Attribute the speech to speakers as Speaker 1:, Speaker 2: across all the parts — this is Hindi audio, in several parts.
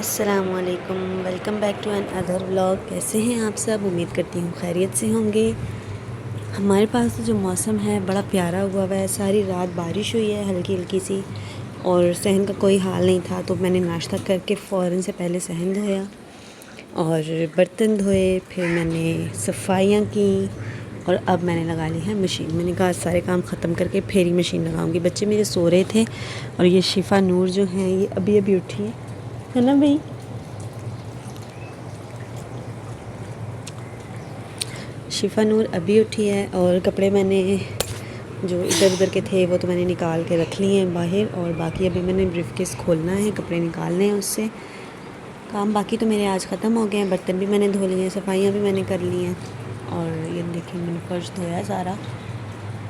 Speaker 1: अस्सलामुअलैकुम, welcome back to another vlog. कैसे हैं आप सब? उम्मीद करती हूँ खैरियत से होंगे। हमारे पास तो जो मौसम है बड़ा प्यारा हुआ है। सारी रात बारिश हुई है हल्की हल्की सी, और सहन का कोई हाल नहीं था। तो मैंने नाश्ता करके फ़ौरन से पहले सहन धोया और बर्तन धोए, फिर मैंने सफाइयाँ की और अब मैंने लगा ली है मशीन। मैंने कहा सारे काम ख़त्म करके फिर ही मशीन लगाऊंगी। बच्चे मेरे सो रहे थे और ये शिफ़ा नूर जो हैं ये अभी अभी उठी है ना भाई। शिफ़ा नूर अभी उठी है और कपड़े मैंने जो इधर उधर के थे वो तो मैंने निकाल के रख लिए हैं बाहर, और बाकी अभी मैंने ब्रीफकेस खोलना है, कपड़े निकालने हैं उससे। काम बाकी तो मेरे आज ख़त्म हो गए हैं। बर्तन भी मैंने धो लिए हैं, सफाइयाँ भी मैंने कर ली हैं। और ये देखिए मैंने फर्श धोया है सारा,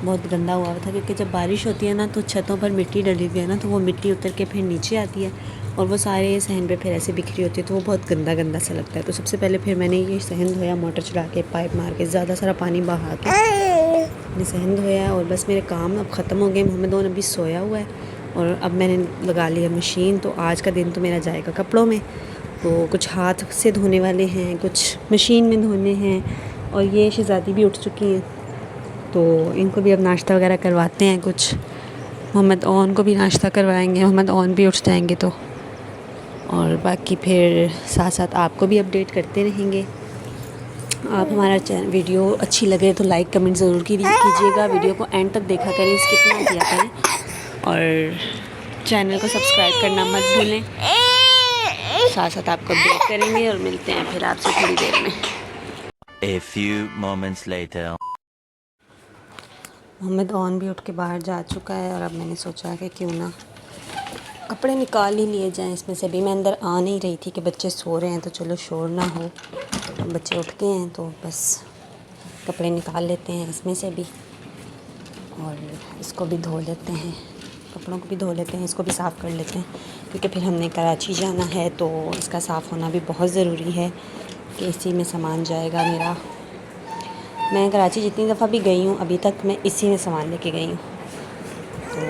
Speaker 1: बहुत गंदा हुआ था क्योंकि जब बारिश होती है ना तो छतों पर मिट्टी डली हुई है ना, तो वो मिट्टी उतर के फिर नीचे आती है और वो सारे सहन पे फिर ऐसे बिखरी होती है, तो वो बहुत गंदा गंदा सा लगता है। तो सबसे पहले फिर मैंने ये सहन धोया, मोटर चला के पाइप मार के ज़्यादा सारा पानी बहा के मैंने सहन धोया। और बस मेरे काम अब ख़त्म हो गए। मोहम्मद अभी सोया हुआ है और अब मैंने लगा लिया मशीन। तो आज का दिन तो मेरा जाएगा कपड़ों में। तो कुछ हाथ से धोने वाले हैं, कुछ मशीन में धोने हैं, और ये शहज़ादी भी उठ चुकी हैं तो इनको भी अब नाश्ता वगैरह करवाते हैं। कुछ मोहम्मद ओन को भी नाश्ता करवाएंगे, मोहम्मद ओन भी उठ जाएंगे तो। और बाकी फिर साथ साथ आपको भी अपडेट करते रहेंगे। आप हमारा वीडियो अच्छी लगे तो लाइक कमेंट ज़रूर कीजिएगा। वीडियो को एंड तक देखा करें, स्किप ना किया करें, और चैनल को सब्सक्राइब करना मत भूलें। साथ साथ आपको अपडेट करेंगे और मिलते हैं फिर आपसे थोड़ी देर में।
Speaker 2: A few moments later.
Speaker 1: Mohammad ओन भी उठ के बाहर जा चुका है और अब मैंने सोचा कि क्यों ना कपड़े निकाल ही लिए जाएं इसमें से भी। मैं अंदर आ नहीं रही थी कि बच्चे सो रहे हैं तो चलो शोर ना हो। बच्चे उठ गए हैं तो बस कपड़े निकाल लेते हैं इसमें से भी, और इसको भी धो लेते हैं, कपड़ों को भी धो लेते हैं, इसको भी साफ़ कर लेते हैं क्योंकि फिर हमने कराची जाना है तो इसका साफ़ होना भी बहुत ज़रूरी है कि इसी में सामान जाएगा मेरा। मैं कराची जितनी दफ़ा भी गई हूँ अभी तक मैं इसी में सामान लेके गई हूँ। तो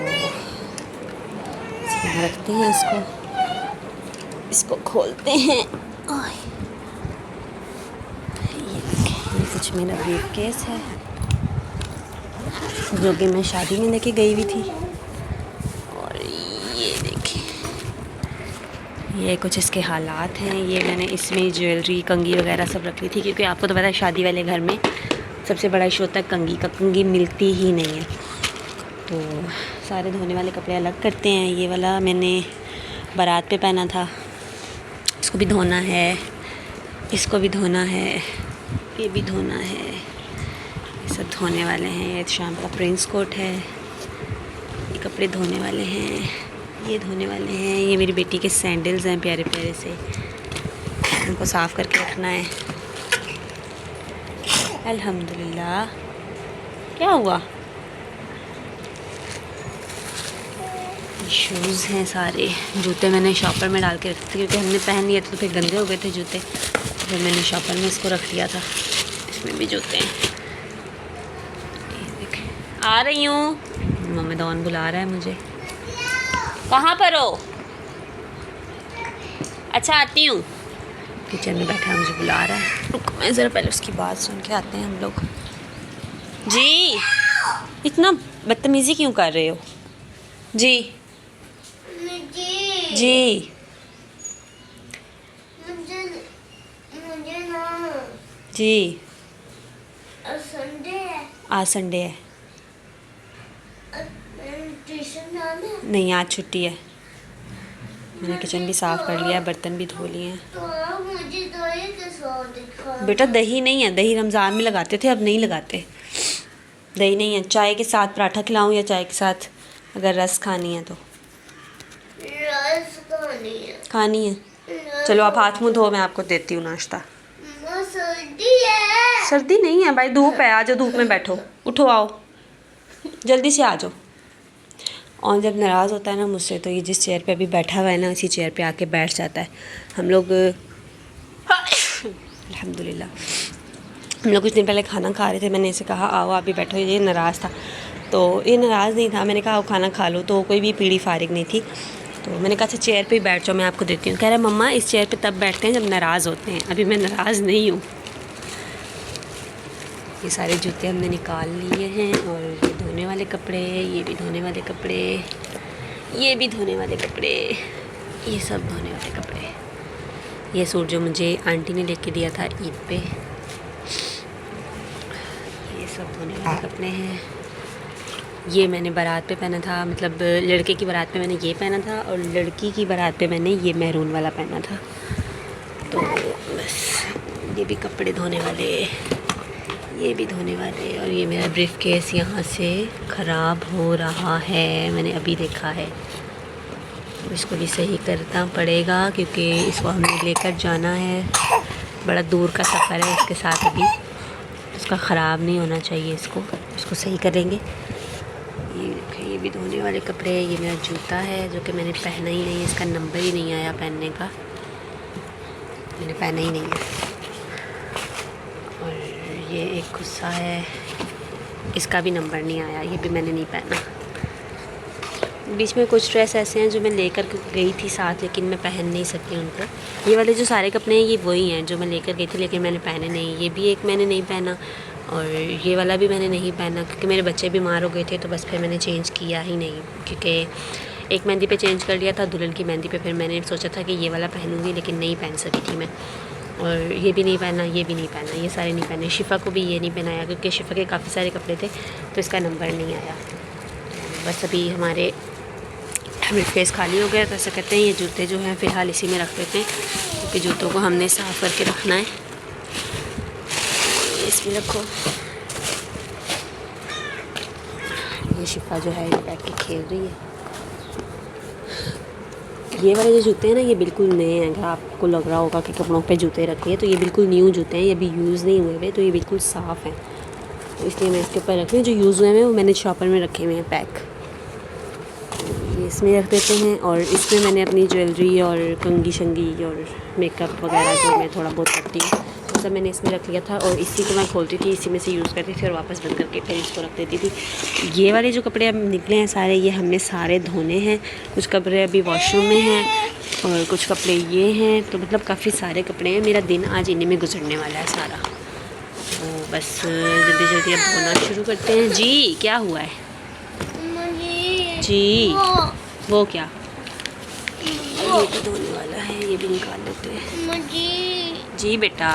Speaker 1: इसमें रखते हैं इसको खोलते हैं। ये कुछ मेरा ब्रीफकेस है जो कि मैं शादी में लेके गई हुई थी। और ये देखिए ये कुछ इसके हालात हैं। ये मैंने इसमें ज्वेलरी कंघी वगैरह सब रख ली थी क्योंकि आपको तो पता है शादी वाले घर में सबसे बड़ा इशू होता है कंघी का। कंघी मिलती ही नहीं है। तो सारे धोने वाले कपड़े अलग करते हैं। ये वाला मैंने बारात पे पहना था, इसको भी धोना है, इसको भी धोना है, ये भी धोना है, ये सब धोने वाले हैं। ये शाम का प्रिंस कोट है, ये कपड़े धोने वाले हैं, ये धोने वाले हैं। ये मेरी बेटी के सैंडल्स हैं प्यारे प्यारे से, उनको साफ़ करके रखना है। अल्हम्दुलिल्लाह। क्या हुआ? शूज़ हैं सारे। जूते मैंने शॉपर में डाल के रखे थे क्योंकि हमने पहन लिए थे तो फिर गंदे हो गए थे जूते, तो फिर मैंने शॉपर में इसको रख लिया था। इसमें भी जूते हैं। ये देखें, आ रही हूँ। मोहम्मद ओन बुला रहा है मुझे। कहाँ पर हो? अच्छा आती हूँ। किचन में बैठा है, मुझे बुला रहा है। रुको मैं ज़रा पहले उसकी बात सुन के आते हैं हम लोग। जी इतना बदतमीज़ी क्यों कर रहे हो? जी जी जी
Speaker 3: संडे है।
Speaker 1: आज संडे है।
Speaker 3: ट्यूशन जाना है?
Speaker 1: नहीं आज छुट्टी है। मैंने किचन भी साफ़ कर लिया है, बर्तन भी धो लिए हैं।
Speaker 3: तो आप मुझे दही के साथ दिखा।
Speaker 1: बेटा दही नहीं है, दही रमज़ान में लगाते थे, अब नहीं लगाते। दही नहीं है। चाय के साथ पराठा खिलाऊं या चाय के साथ अगर रस खानी है तो?
Speaker 3: रस
Speaker 1: खानी है। चलो आप हाथ मुँह धो, मैं आपको देती हूँ नाश्ता।
Speaker 3: सर्दी है।
Speaker 1: सर्दी नहीं है भाई, धूप है। आ जाओ धूप में बैठो, उठो आओ जल्दी से आ जाओ। और जब नाराज़ होता है ना मुझसे तो ये जिस चेयर पे अभी बैठा हुआ है ना इसी चेयर पे आके बैठ जाता है। हम लोग अल्हम्दुलिल्लाह हम लोग कुछ दिन पहले खाना खा रहे थे, मैंने इसे कहा आओ आप भी बैठो। ये नाराज़ था, तो ये नाराज़ नहीं था। मैंने कहा आओ खाना खा लो, तो कोई भी पीड़ी फारिग नहीं थी। तो मैंने कहा था चेयर पे ही बैठ जाओ, मैं आपको देती हूँ। कह रहा है मम्मा इस चेयर पे तब बैठते हैं जब नाराज़ होते हैं, अभी मैं नाराज़ नहीं हूँ। ये सारे जूते हमने निकाल लिए हैं और ये धोने वाले कपड़े, ये भी धोने वाले कपड़े, ये भी धोने वाले कपड़े, ये सब धोने वाले कपड़े। ये सूट जो मुझे आंटी ने लेके दिया था ईद पे, ये सब धोने वाले कपड़े हैं। ये मैंने बारात पे पहना था, मतलब लड़के की बारात पे मैंने ये पहना था और लड़की की बारात पे मैंने ये मैरून वाला पहना था। तो बस ये भी कपड़े धोने वाले, ये भी धोने वाले। और ये मेरा ब्रीफ केस यहाँ से ख़राब हो रहा है, मैंने अभी देखा है। इसको भी सही करना पड़ेगा क्योंकि इसको हमें लेकर जाना है, बड़ा दूर का सफ़र है इसके साथ। अभी इसका ख़राब नहीं होना चाहिए, इसको सही करेंगे। ये भी धोने वाले कपड़े। ये मेरा जूता है जो कि मैंने पहना ही नहीं है, इसका नंबर ही नहीं आया पहनने का, मैंने पहना ही नहीं है। और ये एक गुस्सा है, इसका भी नंबर नहीं आया, ये भी मैंने नहीं पहना। बीच में कुछ ड्रेस ऐसे हैं जो मैं लेकर गई थी साथ, लेकिन मैं पहन नहीं सकी उनको। ये वाले जो सारे कपड़े हैं ये वही हैं जो मैं लेकर गई थी, लेकिन मैंने पहने नहीं। ये भी एक मैंने नहीं पहना और ये वाला भी मैंने नहीं पहना क्योंकि मेरे बच्चे बीमार हो गए थे, तो बस फिर मैंने चेंज किया ही नहीं। क्योंकि एक मेहंदी पे चेंज कर लिया था, दुल्हन की मेहंदी पे, फिर मैंने सोचा था कि ये वाला पहनूँगी, लेकिन नहीं पहन सकी थी मैं। और ये भी नहीं पहना, ये भी नहीं पहना, ये सारे नहीं पहने। शिफ़ा को भी ये नहीं पहनाया क्योंकि शिफ़ा के काफ़ी सारे कपड़े थे तो इसका नंबर नहीं आया। बस अभी हमारे ब्रीफकेस खाली हो गया, तो ऐसा कहते हैं ये जूते जो हैं फ़िलहाल इसी में रख देते हैं क्योंकि जूतों को हमने साफ़ करके रखना है। इसमें रखो। ये शिफा जो है ये बैठ के खेल रही है। ये वाले जो जूते हैं ना ये बिल्कुल नए हैं। अगर आपको लग रहा होगा कि कपड़ों पे जूते रखे हैं तो ये बिल्कुल न्यू जूते हैं, ये अभी यूज़ नहीं हुए हुए, तो ये बिल्कुल साफ़ हैं। तो इसलिए मैं इसके ऊपर रख रही हूँ। जो यूज़ हुए हैं वो मैंने शॉपर में रखे हुए हैं पैक, ये इसमें रख देते हैं। और इसमें मैंने अपनी ज्वेलरी और कंघी शंगी और मेकअप वगैरह जो मैं थोड़ा बहुत करती हूँ वो सब मैंने इसमें रख लिया था। और इसी को मैं खोलती थी, इसी में से यूज़ करती थी और वापस बंद करके फिर इसको रख देती थी। ये वाले जो कपड़े अब निकले हैं सारे, ये हमने सारे धोने हैं। कुछ कपड़े अभी वॉशरूम में हैं और कुछ कपड़े ये हैं, तो मतलब काफ़ी सारे कपड़े हैं। मेरा दिन आज इन्हीं में गुजरने वाला है सारा। तो बस जल्दी जल्दी अब धोना शुरू करते हैं। जी क्या हुआ है जी? वो क्या? ये भी धोने वाला है, ये भी निकाल लेते हैं।
Speaker 3: मुझे
Speaker 1: जी बेटा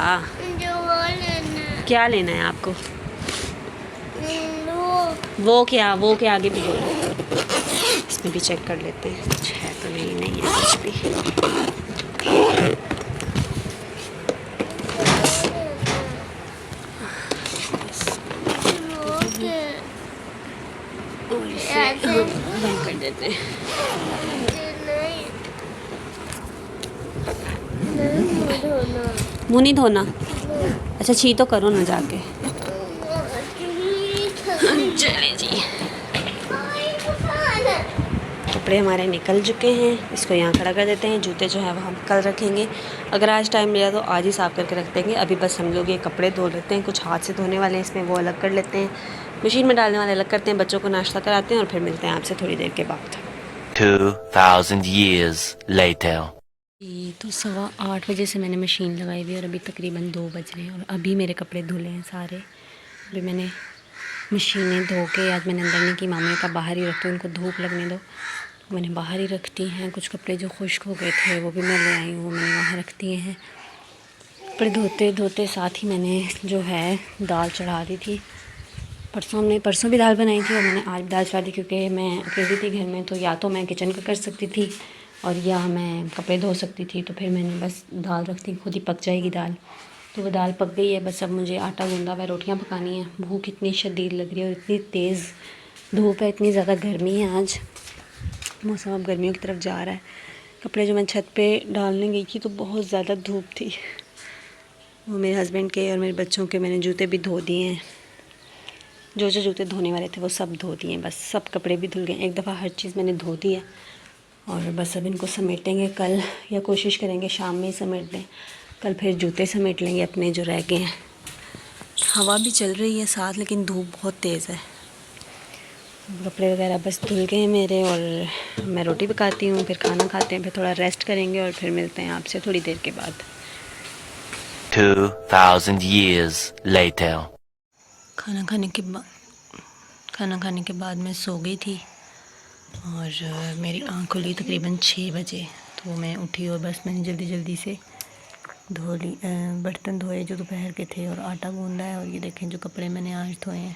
Speaker 3: जो वो लेना है।
Speaker 1: क्या लेना है आपको? वो क्या आगे भी बोलो। इसमें भी चेक कर लेते हैं कुछ है तो नहीं है कुछ भी। और इसे बंद कर देते हैं। मुँह नहीं धोना? अच्छा छी तो करो ना जाके। चले जी, कपड़े हमारे निकल चुके हैं, इसको यहाँ खड़ा कर देते हैं। जूते जो है वो हम कल रखेंगे, अगर आज टाइम मिला तो आज ही साफ़ करके रख देंगे। अभी बस हम लोग ये कपड़े धो लेते हैं, कुछ हाथ से धोने वाले हैं इसमें, वो अलग कर लेते हैं, मशीन में डालने वाले अलग करते हैं, बच्चों को नाश्ता कराते हैं और फिर मिलते हैं आपसे थोड़ी देर के बाद।
Speaker 2: 2000 years later.
Speaker 1: ये तो 8:15 बजे से मैंने मशीन लगाई हुई और अभी तकरीबन 2 बज रहे हैं और अभी मेरे कपड़े धुले हैं सारे। अभी मैंने मशीनें धो के, आज मैंने अंदर नहीं की, मामा का बाहर ही रखती हूँ, उनको धूप लगने दो, मैंने बाहर ही रखती हैं। कुछ कपड़े जो खुश्क हो गए थे वो भी मैं ले आई हूँ, वो मैंने वहाँ रख दिए हैं। कपड़े धोते धोते साथ ही मैंने जो है दाल चढ़ा दी थी। परसों भी दाल बनाई थी और मैंने आज दाल चढ़ा दी क्योंकि मैं अकेली थी घर में, तो या तो मैं किचन का कर सकती थी और या मैं कपड़े धो सकती थी। तो फिर मैंने बस दाल रख दी, खुद ही पक जाएगी दाल। तो वो दाल पक गई है, बस अब मुझे आटा गूंदा हुआ रोटियां पकानी है। भूख इतनी शदीद लग रही है और इतनी तेज़ धूप है, इतनी ज़्यादा गर्मी है आज, मौसम अब गर्मियों की तरफ जा रहा है। कपड़े जो मैं छत पे डालने गई थी तो बहुत ज़्यादा धूप थी। वो मेरे हस्बैंड के और मेरे बच्चों के मैंने जूते भी धो दिए हैं, जो जूते धोने वाले थे वो सब धो दिए हैं। बस सब कपड़े भी धुल गए, एक दफ़ा हर चीज़ मैंने धो दी है और बस अब इनको समेटेंगे कल, या कोशिश करेंगे शाम में ही समेट दें। कल फिर जूते समेट लेंगे अपने जो रह गए हैं। हवा भी चल रही है साथ, लेकिन धूप बहुत तेज़ है। कपड़े वगैरह बस धुल गए हैं मेरे और मैं रोटी पकाती हूँ, फिर खाना खाते हैं, फिर थोड़ा रेस्ट करेंगे और फिर मिलते हैं आपसे थोड़ी देर के बाद।
Speaker 2: 2000 years later.
Speaker 1: खाना खाने के बाद मैं सो गई थी और मेरी आँख खुली तकरीबन 6 बजे। तो मैं उठी और बस मैंने जल्दी से बर्तन धोए जो दोपहर के थे और आटा गूंदा है। और ये देखें जो कपड़े मैंने आज धोए हैं,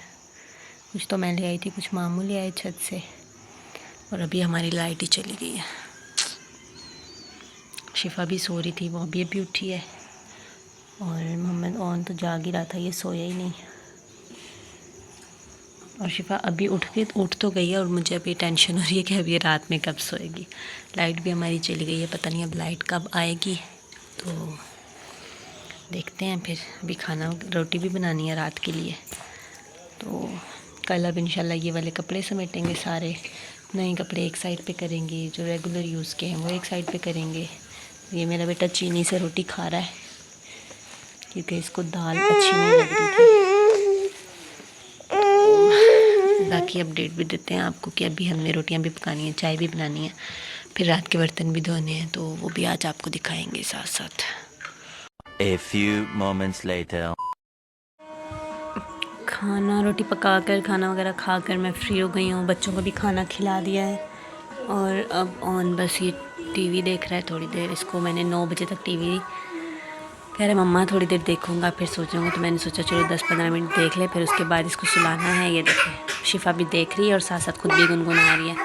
Speaker 1: कुछ तो मैं ले आई थी, कुछ मामू ले आए छत से। और अभी हमारी लाइट ही चली गई है। शिफा भी सो रही थी, वो अभी उठी है। और मोहम्मद ऑन तो जाग ही रहा था, ये सोया ही नहीं। और शिफा अभी उठ तो गई है और मुझे अभी टेंशन हो रही है कि अभी रात में कब सोएगी। लाइट भी हमारी चली गई है, पता नहीं अब लाइट कब आएगी। तो देखते हैं फिर। अभी रोटी भी बनानी है रात के लिए। तो कल अब इंशाल्लाह ये वाले कपड़े समेटेंगे, सारे नए कपड़े एक साइड पे करेंगे, जो रेगुलर यूज़ के हैं वो एक साइड पे करेंगे। ये मेरा बेटा चीनी से रोटी खा रहा है क्योंकि इसको दाल अच्छी नहीं लग रही थी। बाकी अपडेट भी देते हैं आपको कि अभी हमने रोटियां भी पकानी है, चाय भी बनानी है, फिर रात के बर्तन भी धोने हैं, तो वो भी आज आपको दिखाएंगे साथ साथ।
Speaker 2: A few moments later.
Speaker 1: रोटी पकाकर खाना वगैरह खाकर मैं फ्री हो गई हूँ। बच्चों को भी खाना खिला दिया है और अब बस ये टीवी देख रहा है थोड़ी देर। इसको मैंने 9 बजे तक टीवी कह रहे मम्मा थोड़ी देर देखूँगा फिर सो जाऊँगा। तो मैंने सोचा चलो 10-15 मिनट देख ले, फिर उसके बाद इसको सुलाना है। ये देखें शिफा भी देख रही है और साथ साथ खुद भी गुनगुना रही है।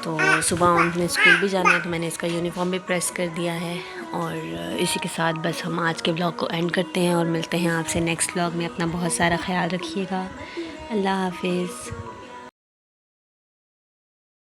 Speaker 1: तो सुबह उन्हें स्कूल भी जाना है, तो मैंने इसका यूनिफॉर्म भी प्रेस कर दिया है। और इसी के साथ बस हम आज के ब्लॉग को एंड करते हैं और मिलते हैं आपसे नेक्स्ट ब्लॉग में। अपना बहुत सारा ख्याल रखिएगा। अल्लाह हाफिज़।